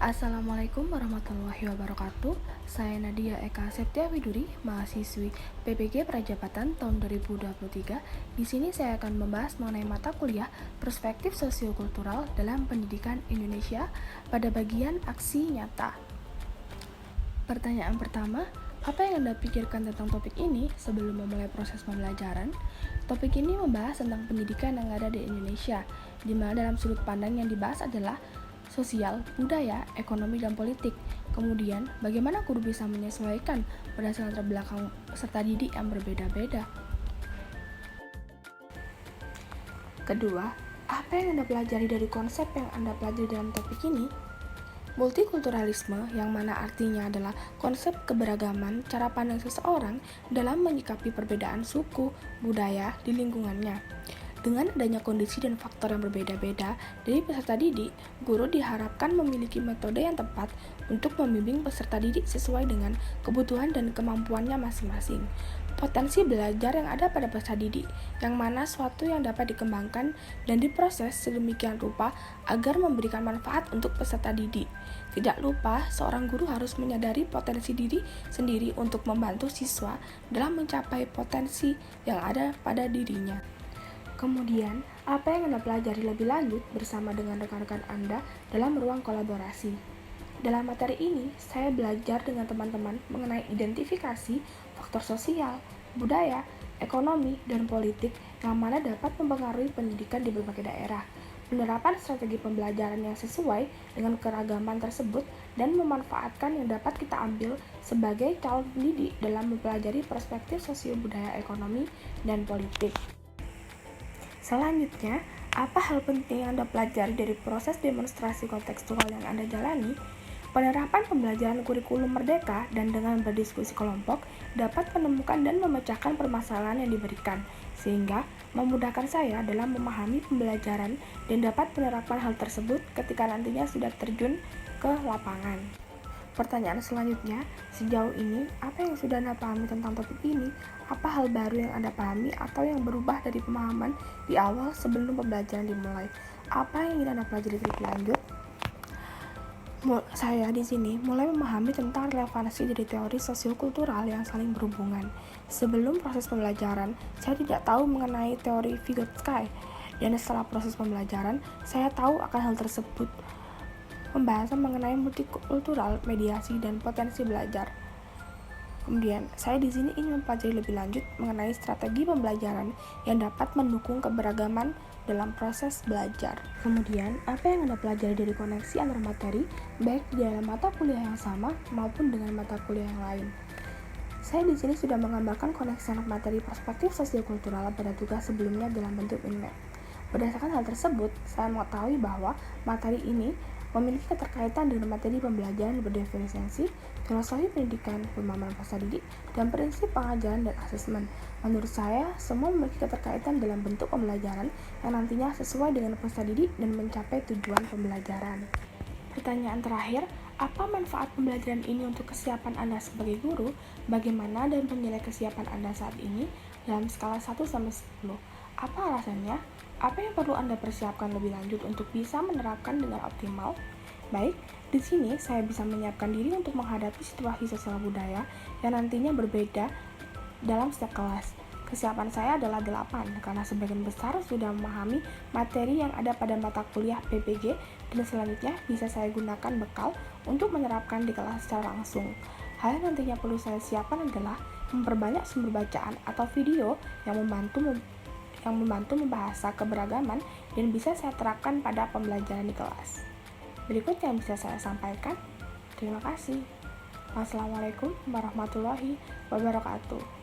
Assalamualaikum warahmatullahi wabarakatuh. Saya Nadia Eka Septia Widuri, mahasiswi PPG Prajabatan tahun 2023. Di sini saya akan membahas mengenai mata kuliah Perspektif Sosiokultural dalam Pendidikan Indonesia pada bagian aksi nyata. Pertanyaan pertama, apa yang Anda pikirkan tentang topik ini sebelum memulai proses pembelajaran? Topik ini membahas tentang pendidikan yang ada di Indonesia, di mana dalam sudut pandang yang dibahas adalah sosial, budaya, ekonomi, dan politik. Kemudian, bagaimana guru bisa menyesuaikan berdasarkan latar belakang peserta didik yang berbeda-beda. Kedua, apa yang Anda pelajari dari konsep yang Anda pelajari dalam topik ini? Multikulturalisme, yang mana artinya adalah konsep keberagaman cara pandang seseorang dalam menyikapi perbedaan suku, budaya di lingkungannya. Dengan adanya kondisi dan faktor yang berbeda-beda dari peserta didik, guru diharapkan memiliki metode yang tepat untuk membimbing peserta didik sesuai dengan kebutuhan dan kemampuannya masing-masing. Potensi belajar yang ada pada peserta didik, yang mana suatu yang dapat dikembangkan dan diproses sedemikian rupa agar memberikan manfaat untuk peserta didik. Tidak lupa, seorang guru harus menyadari potensi diri sendiri untuk membantu siswa dalam mencapai potensi yang ada pada dirinya. Kemudian, apa yang Anda pelajari lebih lanjut bersama dengan rekan-rekan Anda dalam ruang kolaborasi? Dalam materi ini, saya belajar dengan teman-teman mengenai identifikasi faktor sosial, budaya, ekonomi, dan politik yang mana dapat mempengaruhi pendidikan di berbagai daerah. Penerapan strategi pembelajaran yang sesuai dengan keragaman tersebut dan memanfaatkan yang dapat kita ambil sebagai calon pendidik dalam mempelajari perspektif sosio-budaya ekonomi dan politik. Selanjutnya, apa hal penting yang Anda pelajari dari proses demonstrasi kontekstual yang Anda jalani? Penerapan pembelajaran kurikulum merdeka dan dengan berdiskusi kelompok dapat menemukan dan memecahkan permasalahan yang diberikan, sehingga memudahkan saya dalam memahami pembelajaran dan dapat menerapkan hal tersebut ketika nantinya sudah terjun ke lapangan. Pertanyaan selanjutnya, sejauh ini, apa yang sudah Anda pahami tentang topik ini? Apa hal baru yang Anda pahami atau yang berubah dari pemahaman di awal sebelum pembelajaran dimulai? Apa yang ingin Anda pelajari lebih lanjut? Saya di sini mulai memahami tentang relevansi dari teori sosiokultural yang saling berhubungan. Sebelum proses pembelajaran, saya tidak tahu mengenai teori Vygotsky, dan setelah proses pembelajaran, saya tahu akan hal tersebut. Pembahasan mengenai multikultural, mediasi, dan potensi belajar. Kemudian, saya di sini ingin mempelajari lebih lanjut mengenai strategi pembelajaran yang dapat mendukung keberagaman dalam proses belajar. Kemudian, apa yang Anda pelajari dari koneksi antar materi, baik di dalam mata kuliah yang sama maupun dengan mata kuliah yang lain. Saya di sini sudah menggambarkan koneksi antar materi perspektif sosiokultural pada tugas sebelumnya dalam bentuk minmap. Berdasarkan hal tersebut, saya mengetahui bahwa materi ini memiliki keterkaitan dengan materi pembelajaran berdiferensiasi, filosofi pendidikan, pemahaman peserta didik, dan prinsip pengajaran dan asesmen. Menurut saya, semua memiliki keterkaitan dalam bentuk pembelajaran yang nantinya sesuai dengan peserta didik dan mencapai tujuan pembelajaran. Pertanyaan terakhir, apa manfaat pembelajaran ini untuk kesiapan Anda sebagai guru? Bagaimana dan penilai kesiapan Anda saat ini dalam skala 1-10? Apa alasannya? Apa yang perlu Anda persiapkan lebih lanjut untuk bisa menerapkan dengan optimal? Baik, di sini saya bisa menyiapkan diri untuk menghadapi situasi sosial budaya yang nantinya berbeda dalam setiap kelas. Kesiapan saya adalah 8, karena sebagian besar sudah memahami materi yang ada pada mata kuliah PPG dan selanjutnya bisa saya gunakan bekal untuk menerapkan di kelas secara langsung. Hal yang nantinya perlu saya siapkan adalah memperbanyak sumber bacaan atau video yang membantu membahasa keberagaman dan bisa saya terapkan pada pembelajaran di kelas. Berikut yang bisa saya sampaikan. Terima kasih. Wassalamualaikum warahmatullahi wabarakatuh.